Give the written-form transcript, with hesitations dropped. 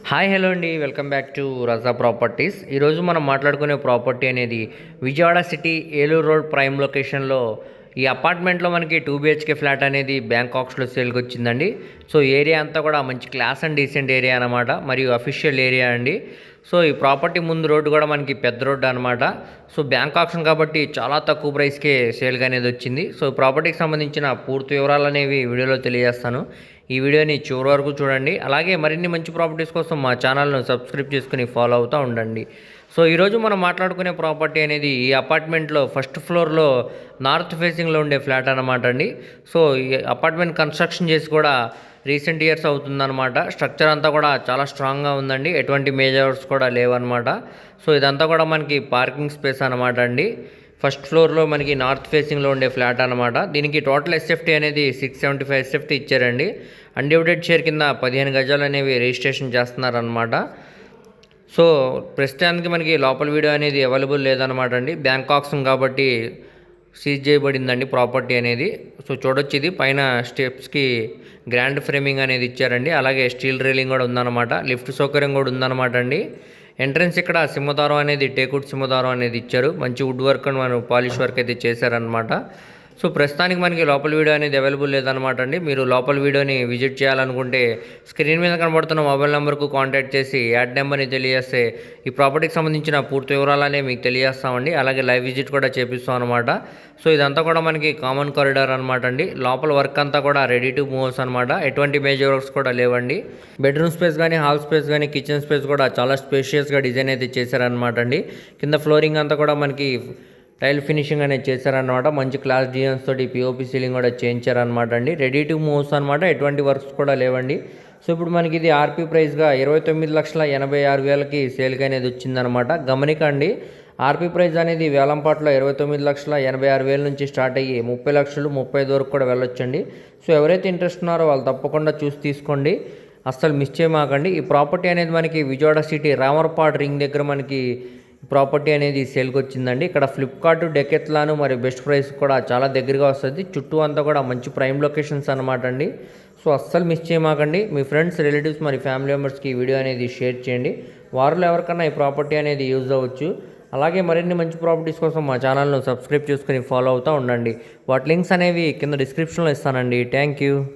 Hi hello అండి, welcome back to Raza properties. ఈరోజు మనం మాట్లాడుకునే ప్రాపర్టీ అనేది Vijayawada city Eluru road prime లొకేషన్లో ఈ అపార్ట్మెంట్లో మనకి 2 BHK ఫ్లాట్ అనేది బ్యాంకాక్స్లో సేల్కి వచ్చిందండి. సో ఏరియా అంతా కూడా మంచి క్లాస్ అండ్ డీసెంట్ ఏరియా అనమాట, మరియు అఫీషియల్ ఏరియా అండి. సో ఈ ప్రాపర్టీ ముందు రోడ్డు కూడా మనకి పెద్ద రోడ్డు అనమాట. సో బ్యాంక్ ఆప్షన్ కాబట్టి చాలా తక్కువ ప్రైస్కే సేల్గా అనేది వచ్చింది. సో ప్రాపర్టీకి సంబంధించిన పూర్తి వివరాలు అనేవి వీడియోలో తెలియజేస్తాను. ఈ వీడియోని చివరి వరకు చూడండి. అలాగే మరిన్ని మంచి ప్రాపర్టీస్ కోసం మా ఛానల్ను సబ్స్క్రైబ్ చేసుకుని ఫాలో అవుతూ ఉండండి. సో ఈరోజు మనం మాట్లాడుకునే ప్రాపర్టీ అనేది ఈ అపార్ట్మెంట్లో ఫస్ట్ ఫ్లోర్లో నార్త్ ఫేసింగ్లో ఉండే ఫ్లాట్ అనమాట అండి. సో ఈ అపార్ట్మెంట్ కన్స్ట్రక్షన్ చేసి కూడా రీసెంట్ ఇయర్స్ అవుతుందన్నమాట. స్ట్రక్చర్ అంతా కూడా చాలా స్ట్రాంగ్గా ఉందండి, ఎటువంటి మేజర్స్ కూడా లేవన్నమాట. సో ఇదంతా కూడా మనకి పార్కింగ్ స్పేస్ అనమాట అండి. ఫస్ట్ ఫ్లోర్లో మనకి నార్త్ ఫేసింగ్లో ఉండే ఫ్లాట్ అనమాట. దీనికి టోటల్ ఎస్ఎఫ్టీ అనేది 675 ఎస్ఎఫ్టీ ఇచ్చారండి. అన్డివైడెడ్ షేర్ కింద 15 గజాలు అనేవి రిజిస్ట్రేషన్ చేస్తున్నారనమాట. సో ప్రస్తుతానికి మనకి లోపల వీడియో అనేది అవైలబుల్ లేదనమాట అండి. బ్యాంకాక్స్ కాబట్టి సీజ్ చేయబడిందండి ప్రాపర్టీ అనేది. సో చూడొచ్చు, ఇది పైన స్టెప్స్కి గ్రాండ్ ఫ్రేమింగ్ అనేది ఇచ్చారండి. అలాగే స్టీల్ రైలింగ్ కూడా ఉందన్నమాట, లిఫ్ట్ సౌకర్యం కూడా ఉందన్నమాట అండి. ఎంట్రన్స్ ఇక్కడ సింహదారం అనేది టేకుడ్ సింహదారం అనేది ఇచ్చారు. మంచి వుడ్ వర్క్ అండ్ మనం పాలిష్ వర్క్ అయితే చేశారనమాట. సో ప్రస్తుతానికి మనకి లోపల వీడియో అనేది అవైలబుల్ లేదనమాట అండి. మీరు లోపల వీడియోని విజిట్ చేయాలనుకుంటే స్క్రీన్ మీద కనబడుతున్న మొబైల్ నెంబర్కు కాంటాక్ట్ చేసి యాడ్ నెంబర్ని తెలియజేస్తే ఈ ప్రాపర్టీకి సంబంధించిన పూర్తి వివరాలనే మీకు తెలియజేస్తామండి. అలాగే లైవ్ విజిట్ కూడా చేపిస్తాం అనమాట. సో ఇదంతా కూడా మనకి కామన్ కారిడార్ అనమాట అండి. లోపల వర్క్ అంతా కూడా రెడీ టు మూవ్స్ అనమాట, ఎటువంటి మేజర్ వర్క్స్ కూడా లేవండి. బెడ్రూమ్ స్పేస్ కానీ, హాల్ స్పేస్ కానీ, కిచెన్ స్పేస్ కూడా చాలా స్పేషియస్గా డిజైన్ అయితే చేశారనమాట అండి. కింద ఫ్లోరింగ్ అంతా కూడా మనకి టైల్ ఫినిషింగ్ అనేది చేశారనమాట. మంచి క్లాస్ డిజైన్స్ తోటి పిఓపి సీలింగ్ కూడా చేయించారనమాట అండి. రెడీ టు మూవ్స్ అనమాట, ఎటువంటి వర్క్స్ కూడా లేవండి. సో ఇప్పుడు మనకి ఇది ఆర్పీ ప్రైస్గా 29,86,000కి సేల్కి అనేది వచ్చిందనమాట. గమనికండి, ఆర్పీ ప్రైస్ అనేది వేలంపాట్లో 29,86,000 నుంచి స్టార్ట్ అయ్యి 30 లక్షలు 35 వరకు కూడా వెళ్ళొచ్చండి. సో ఎవరైతే ఇంట్రెస్ట్ ఉన్నారో వాళ్ళు తప్పకుండా చూసి తీసుకోండి, అస్సలు మిస్ చేయమాకండి. ఈ ప్రాపర్టీ అనేది మనకి విజయవాడ సిటీ రామర్పాడ్ రింగ్ దగ్గర మనకి ప్రాపర్టీ అనేది సేల్కి వచ్చిందండి. ఇక్కడ ఫ్లిప్కార్ట్, డెకెత్లాను మరియు బెస్ట్ ప్రైస్ కూడా చాలా దగ్గరగా వస్తుంది. చుట్టూ అంతా కూడా మంచి ప్రైమ్ లొకేషన్స్ అనమాట అండి. సో అస్సలు మిస్ చేయమాకండి. మీ ఫ్రెండ్స్, రిలేటివ్స్ మరి ఫ్యామిలీ మెంబర్స్కి ఈ వీడియో అనేది షేర్ చేయండి. వారిలో ఎవరికన్నా ఈ ప్రాపర్టీ అనేది యూజ్ అవ్వచ్చు. అలాగే మరిన్ని మంచి ప్రాపర్టీస్ కోసం మా ఛానల్ను సబ్స్క్రైబ్ చేసుకుని ఫాలో అవుతూ ఉండండి. వాటి లింక్స్ అనేవి కింద డిస్క్రిప్షన్లో ఇస్తానండి. Thank you.